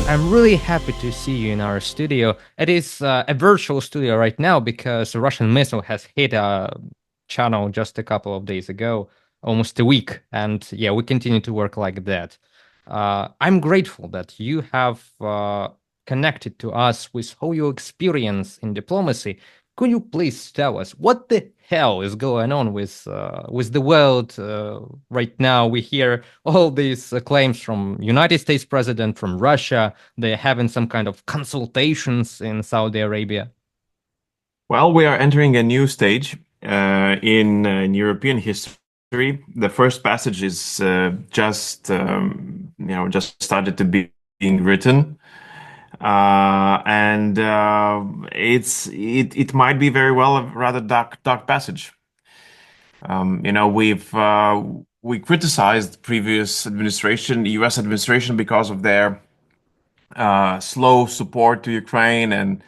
I'm really happy to see you in our studio. It is a virtual studio right now because a Russian missile has hit a channel just a couple of days ago, almost a week. And yeah, we continue to work like that. I'm grateful that you have connected to us with how you experience in diplomacy. Could you please tell us what the hell is going on with the world right now? We hear all these claims from United States president, from Russia. They're having some kind of consultations in Saudi Arabia. Well, we are entering a new stage in European history. The first passage is just started to be being written, and it might be very well a rather dark passage. We criticized previous administration, U.S. administration, because of their slow support to Ukraine and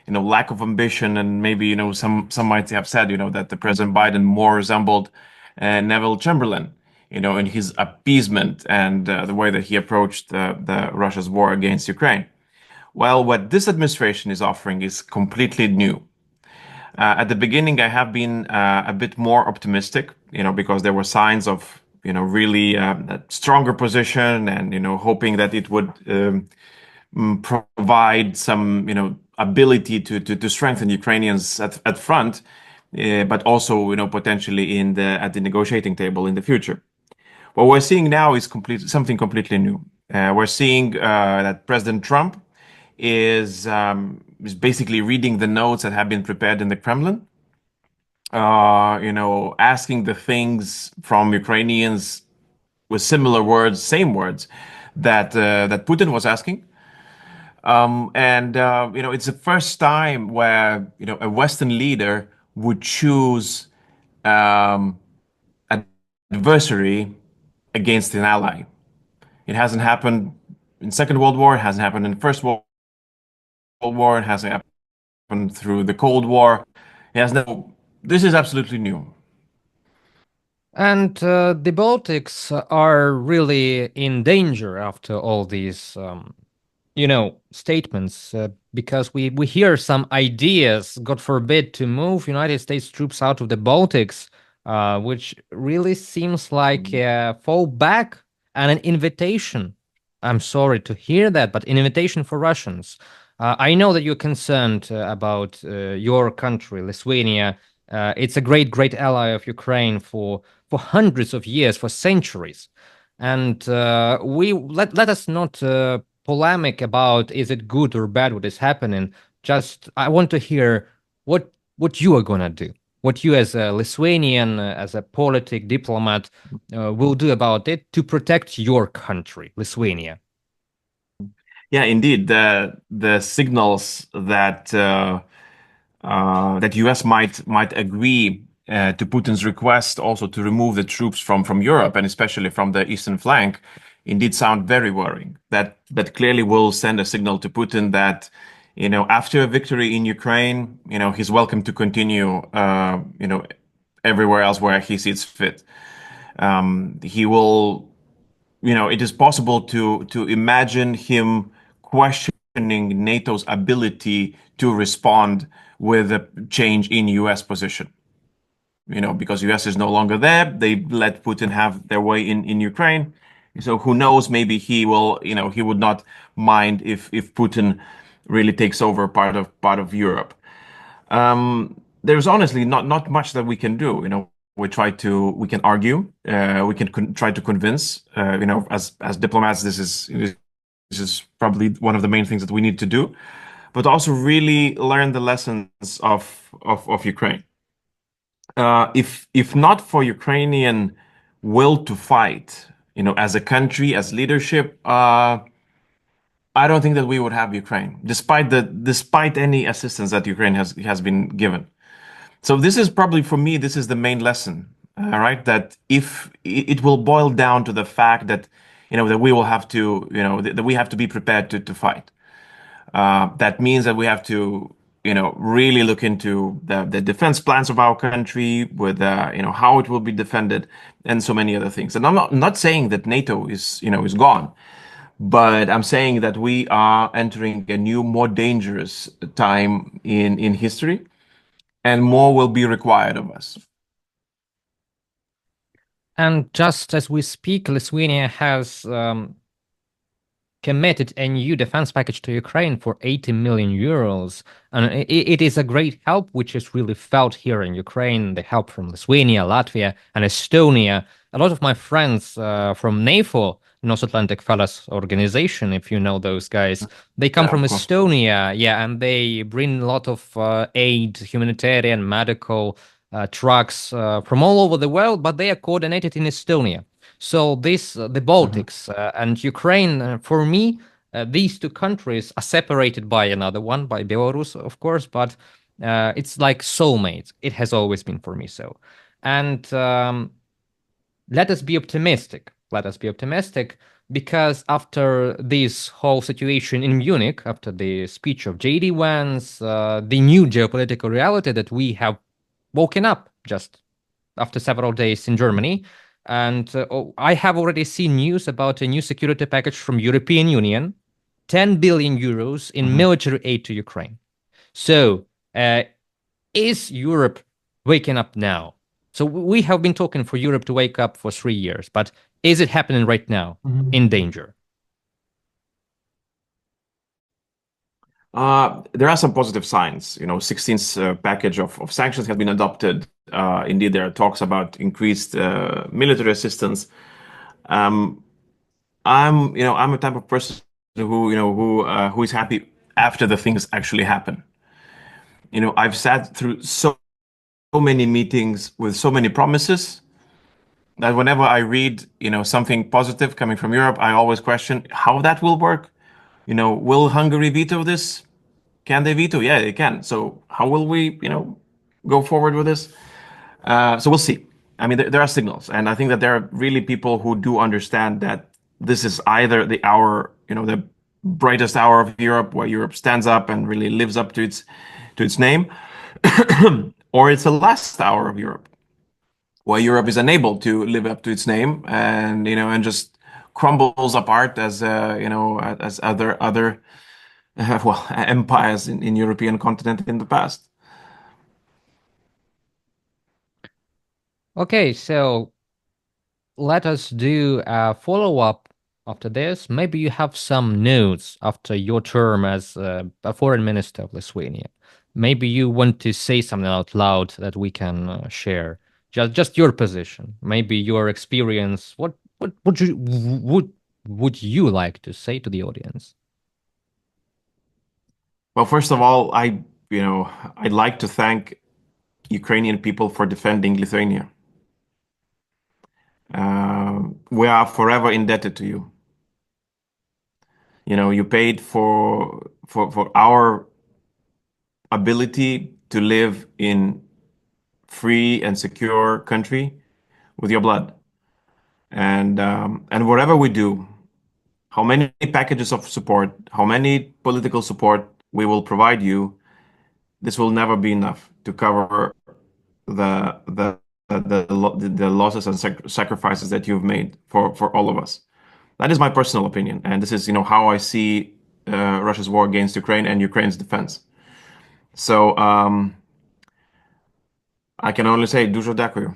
lack of ambition, and maybe some might have said that the President Biden more resembled Neville Chamberlain in his appeasement and the way that he approached the Russia's war against Ukraine. Well, what this administration is offering is completely new. At the beginning, I have been a bit more optimistic, because there were signs of really a stronger position, and hoping that it would provide some, ability to strengthen Ukrainians at front, but also, potentially at the negotiating table in the future. What we're seeing now is something completely new. We're seeing that President Trump is basically reading the notes that have been prepared in the Kremlin. Asking the things from Ukrainians with similar words, same words that Putin was asking. It's the first time where a Western leader would choose an adversary against an ally. It hasn't happened in Second World War. It hasn't happened in First World War. It hasn't happened through the Cold War. It has no. This is absolutely new. And the Baltics are really in danger after all these, statements, because we hear some ideas, God forbid, to move United States troops out of the Baltics, which really seems like a fallback and an invitation. I'm sorry to hear that, but an invitation for Russians. I know that you're concerned about your country, Lithuania. It's a great ally of Ukraine for hundreds of years, for centuries. And we let us not polemic about is it good or bad what is happening. Just I want to hear what you are gonna do, what you as a Lithuanian, as a politic diplomat, will do about it to protect your country, Lithuania. Yeah, indeed. The signals that U.S. might agree to Putin's request also to remove the troops from Europe, and especially from the eastern flank, indeed sound very worrying. That clearly will send a signal to Putin that after a victory in Ukraine, he's welcome to continue everywhere else where he sees fit. He will. It is possible to imagine him questioning NATO's ability to respond with a change in US position. Because US is no longer there, they let Putin have their way in Ukraine. So who knows, maybe he will, he would not mind if Putin really takes over part of Europe. There's honestly not much that we can do. We can argue, we can try to convince. As diplomats, this is probably one of the main things that we need to do, but also really learn the lessons of Ukraine. If not for Ukrainian will to fight, as a country, as leadership, I don't think that we would have Ukraine, despite any assistance that Ukraine has been given. So this is probably for me, this is the main lesson, all right? That if it will boil down to the fact that that we will have to that we have to be prepared to fight. That means that we have to really look into the defense plans of our country with how it will be defended and so many other things. And I'm not saying that NATO is gone, But I'm saying that we are entering a new, more dangerous time in history, and more will be required of us. And just as we speak, Lithuania has committed a new defense package to Ukraine for 80 million euros. And it is a great help, which is really felt here in Ukraine. The help from Lithuania, Latvia, and Estonia. A lot of my friends from NAFO, North Atlantic Fellows Organization, if you know those guys, they come Yeah, from of course. Estonia. Yeah, and they bring a lot of aid, humanitarian, medical trucks from all over the world, but they are coordinated in Estonia. So this, the Mhm. Baltics and Ukraine, for me, these two countries are separated by another one, by Belarus, of course, but it's like soulmates. It has always been for me so. And let us be optimistic. Let us be optimistic because after this whole situation in Munich, after the speech of J.D. Vance, the new geopolitical reality that we have woken up just after several days in Germany. And I have already seen news about a new security package from European Union, 10 billion euros in Mhm. military aid to Ukraine. So, uh, is Europe waking up now? So we have been talking for Europe to wake up for 3 years, but is it happening right now Mhm. in danger? There are some positive signs. 16th package of sanctions has been adopted. Indeed, there are talks about increased military assistance. Um, I'm a type of person who is happy after the things actually happen. I've sat through so many meetings with so many promises that whenever I read, something positive coming from Europe, I always question how that will work. Will Hungary veto this? Can they veto? Yeah, they can. So how will we, go forward with this? So we'll see. I mean, there are signals, and I think that there are really people who do understand that this is either the hour, the brightest hour of Europe, where Europe stands up and really lives up to its name, or it's the last hour of Europe, where Europe is unable to live up to its name, and just crumbles apart as as other well empires in European continent in the past. Okay, so let us do a follow up after this. Maybe you have some notes after your term as a foreign minister of Lithuania. Maybe you want to say something out loud that we can share. Just your position, maybe your experience. What would you like to say to the audience? Well, first of all, I'd like to thank Ukrainian people for defending Lithuania. We are forever indebted to you. You paid for our ability to live in free and secure country with your blood. And whatever we do, how many packages of support, how many political support we will provide you, this will never be enough to cover the losses and sacrifices that you've made for all of us. That is my personal opinion, and this is how I see Russia's war against Ukraine and Ukraine's defense. So I can only say дуже дякую.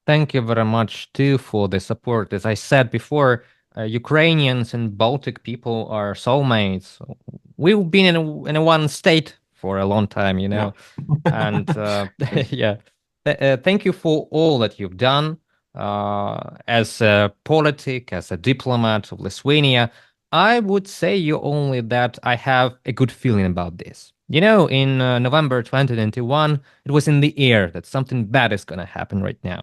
Thank you very much too for the support. As I said before, Ukrainians and Baltic people are soulmates. We've been in a one state for a long time, Yeah. and yeah, thank you for all that you've done as a politic, as a diplomat of Lithuania. I would say you only that I have a good feeling about this. In November 2021, it was in the air that something bad is going to happen right now.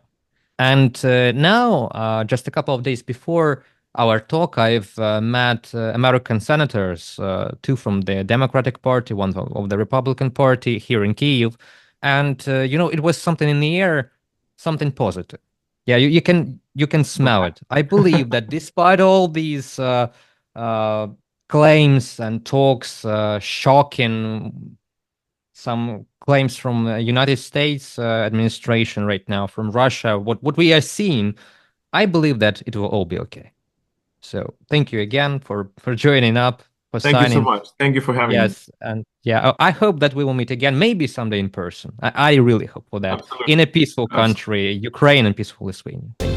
And now, just a couple of days before our talk, I've met American senators, two from the Democratic Party, one of the Republican Party here in Kyiv. And it was something in the air, something positive. Yeah, you can smell it. I believe that despite all these uh, claims and talks, shocking some claims from United States administration right now, from Russia, what we are seeing, I believe that it will all be okay. So thank you again for joining up, for Thank you so signing. much. Thank you for having me. Yes, and yeah, I hope that we will meet again, maybe someday in person. I really hope for that in Absolutely. a peaceful Absolutely. country, Ukraine and peaceful Lithuania. Thank you.